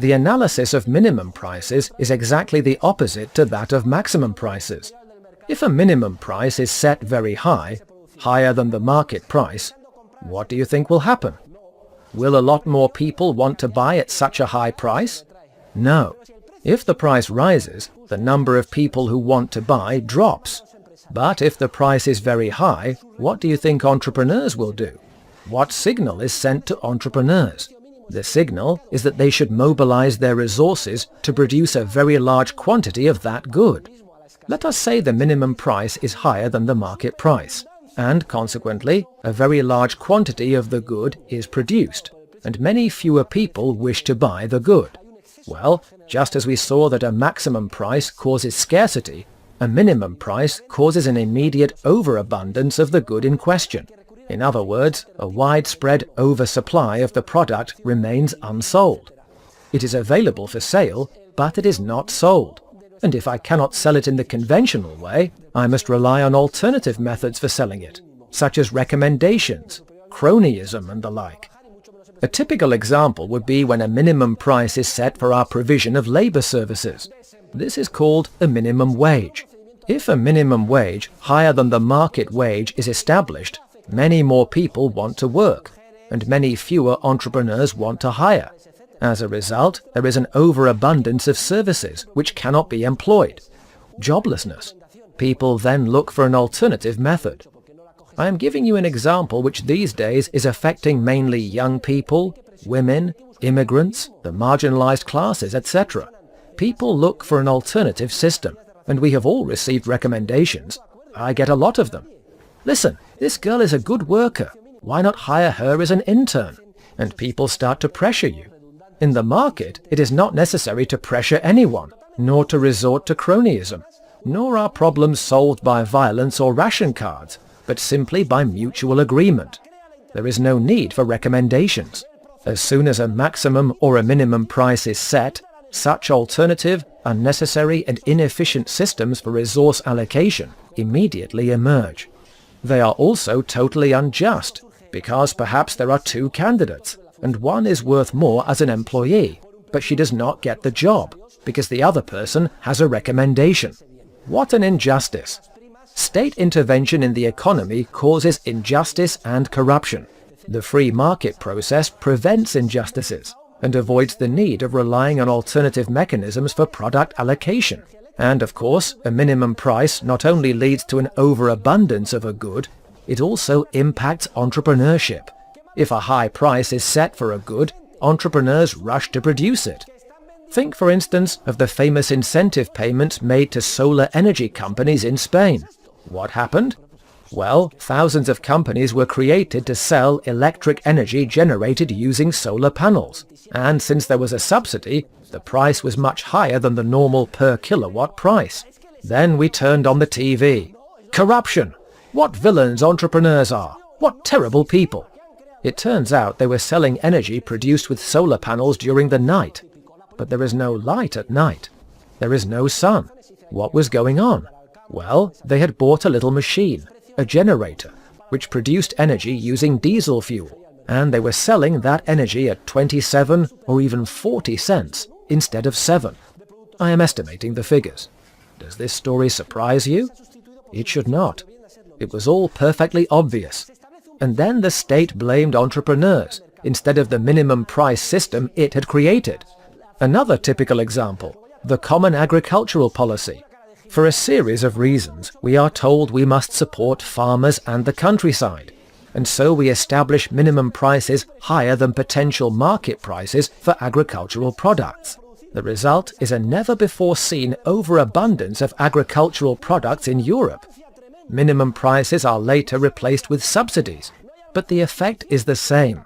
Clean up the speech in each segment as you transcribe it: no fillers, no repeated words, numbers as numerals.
The analysis of minimum prices is exactly the opposite to that of maximum prices. If a minimum price is set very high, higher than the market price, what do you think will happen? Will a lot more people want to buy at such a high price? No. If the price rises, the number of people who want to buy drops. But if the price is very high, what do you think entrepreneurs will do? What signal is sent to entrepreneurs? The signal is that they should mobilize their resources to produce a very large quantity of that good. Let us say the minimum price is higher than the market price, and consequently, a very large quantity of the good is produced, and many fewer people wish to buy the good. Well, just as we saw that a maximum price causes scarcity, a minimum price causes an immediate overabundance of the good in question. In other words, a widespread oversupply of the product remains unsold. It is available for sale, but it is not sold. And if I cannot sell it in the conventional way, I must rely on alternative methods for selling it, such as recommendations, cronyism, and the like. A typical example would be when a minimum price is set for our provision of labor services. This is called a minimum wage. If a minimum wage higher than the market wage is established, many more people want to work, and many fewer entrepreneurs want to hire. As a result, there is an overabundance of services which cannot be employed. Joblessness. People then look for an alternative method. I am giving you an example which these days is affecting mainly young people, women, immigrants, the marginalized classes, etc. People look for an alternative system, and we have all received recommendations. I get a lot of them. Listen, this girl is a good worker. Why not hire her as an intern? And people start to pressure you. In the market, it is not necessary to pressure anyone, nor to resort to cronyism, nor are problems solved by violence or ration cards, but simply by mutual agreement. There is no need for recommendations. As soon as a maximum or a minimum price is set, such alternative, unnecessary and inefficient systems for resource allocation immediately emerge. They are also totally unjust, because perhaps there are two candidates, and one is worth more as an employee, but she does not get the job, because the other person has a recommendation. What an injustice! State intervention in the economy causes injustice and corruption. The free market process prevents injustices, and avoids the need of relying on alternative mechanisms for product allocation. And of course, a minimum price not only leads to an overabundance of a good, it also impacts entrepreneurship. If a high price is set for a good, entrepreneurs rush to produce it. Think, for instance, of the famous incentive payments made to solar energy companies in Spain. What happened? Well, thousands of companies were created to sell electric energy generated using solar panels. And since there was a subsidy, the price was much higher than the normal per kilowatt price. Then we turned on the TV. Corruption! What villains entrepreneurs are! What terrible people! It turns out they were selling energy produced with solar panels during the night. But there is no light at night. There is no sun. What was going on? Well, they had bought a little machine, a generator, which produced energy using diesel fuel, and they were selling that energy at 27 or even 40 cents instead of 7. I am estimating the figures. Does this story surprise you? It should not. It was all perfectly obvious. And then the state blamed entrepreneurs instead of the minimum price system it had created. Another typical example, the Common Agricultural Policy. For a series of reasons, we are told we must support farmers and the countryside, and so we establish minimum prices higher than potential market prices for agricultural products. The result is a never-before-seen overabundance of agricultural products in Europe. Minimum prices are later replaced with subsidies, but the effect is the same.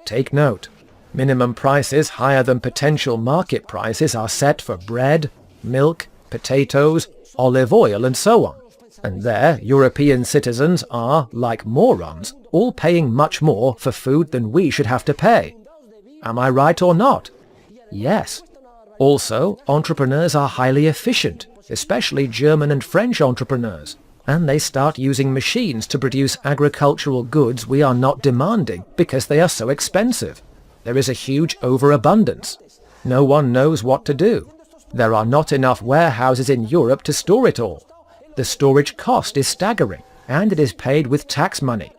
Take note. Minimum prices higher than potential market prices are set for bread, milk, potatoes, olive oil, and so on. And there, European citizens are, like morons, all paying much more for food than we should have to pay. Am I right or not? Yes. Also, entrepreneurs are highly efficient, especially German and French entrepreneurs, and they start using machines to produce agricultural goods we are not demanding because they are so expensive. There is a huge overabundance. No one knows what to do. There are not enough warehouses in Europe to store it all. The storage cost is staggering, and it is paid with tax money.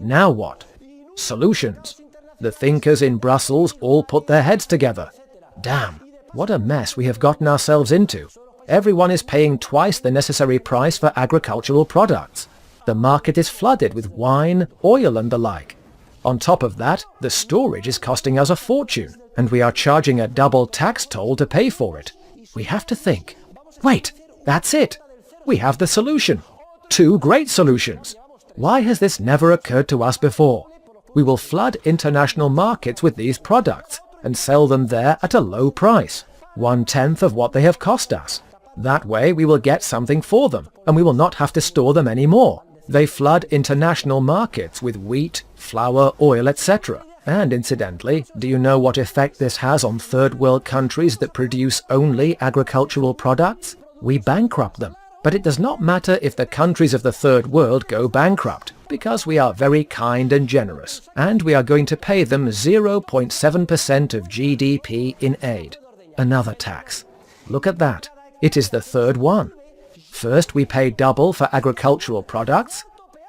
Now what? Solutions. The thinkers in Brussels all put their heads together. Damn, what a mess we have gotten ourselves into. Everyone is paying twice the necessary price for agricultural products. The market is flooded with wine, oil and the like. On top of that, the storage is costing us a fortune, and we are charging a double tax toll to pay for it. We have to think. Wait, that's it. We have the solution. 2 great solutions. Why has this never occurred to us before? We will flood international markets with these products and sell them there at a low price, 1/10 of what they have cost us. That way we will get something for them, and we will not have to store them anymore. They flood international markets with wheat, flour, oil, etc. And incidentally, do you know what effect this has on third world countries that produce only agricultural products? We bankrupt them. But it does not matter if the countries of the third world go bankrupt, because we are very kind and generous, and we are going to pay them 0.7% of GDP in aid. Another tax. Look at that. It is the third one. First, we pay double for agricultural products.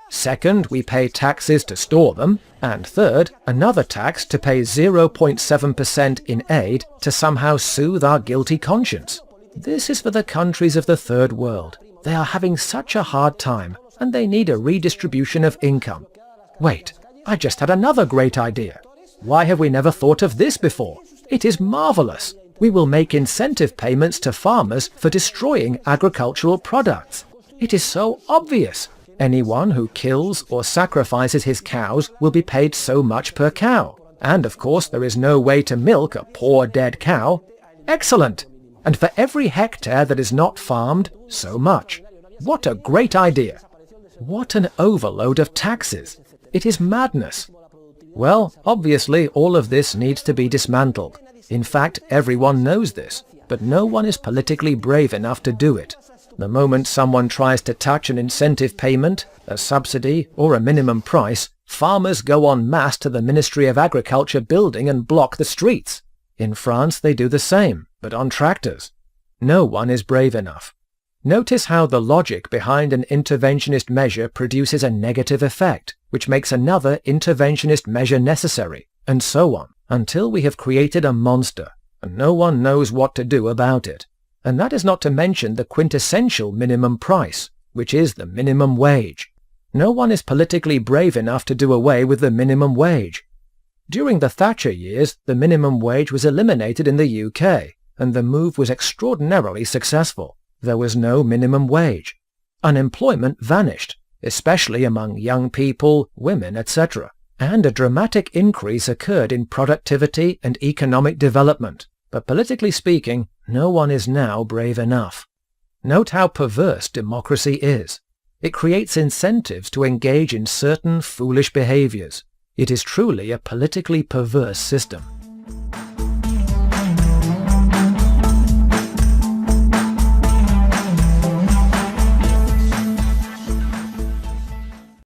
Second, we pay taxes to store them. And third, another tax to pay 0.7% in aid to somehow soothe our guilty conscience. This is for the countries of the third world. They are having such a hard time, and they need a redistribution of income. Wait, I just had another great idea. Why have we never thought of this before? It is marvelous. We will make incentive payments to farmers for destroying agricultural products. It is so obvious. Anyone who kills or sacrifices his cows will be paid so much per cow. And of course there is no way to milk a poor dead cow. Excellent! And for every hectare that is not farmed, so much. What a great idea! What an overload of taxes! It is madness. Well, obviously all of this needs to be dismantled. In fact, everyone knows this, but no one is politically brave enough to do it. The moment someone tries to touch an incentive payment, a subsidy, or a minimum price, farmers go en masse to the Ministry of Agriculture building and block the streets. In France they do the same, but on tractors. No one is brave enough. Notice how the logic behind an interventionist measure produces a negative effect, which makes another interventionist measure necessary, and so on, until we have created a monster, and no one knows what to do about it. And that is not to mention the quintessential minimum price, which is the minimum wage. No one is politically brave enough to do away with the minimum wage. During the Thatcher years, the minimum wage was eliminated in the UK, and the move was extraordinarily successful. There was no minimum wage. Unemployment vanished, especially among young people, women, etc., and a dramatic increase occurred in productivity and economic development. But politically speaking, no one is now brave enough. Note how perverse democracy is. It creates incentives to engage in certain foolish behaviors. It is truly a politically perverse system.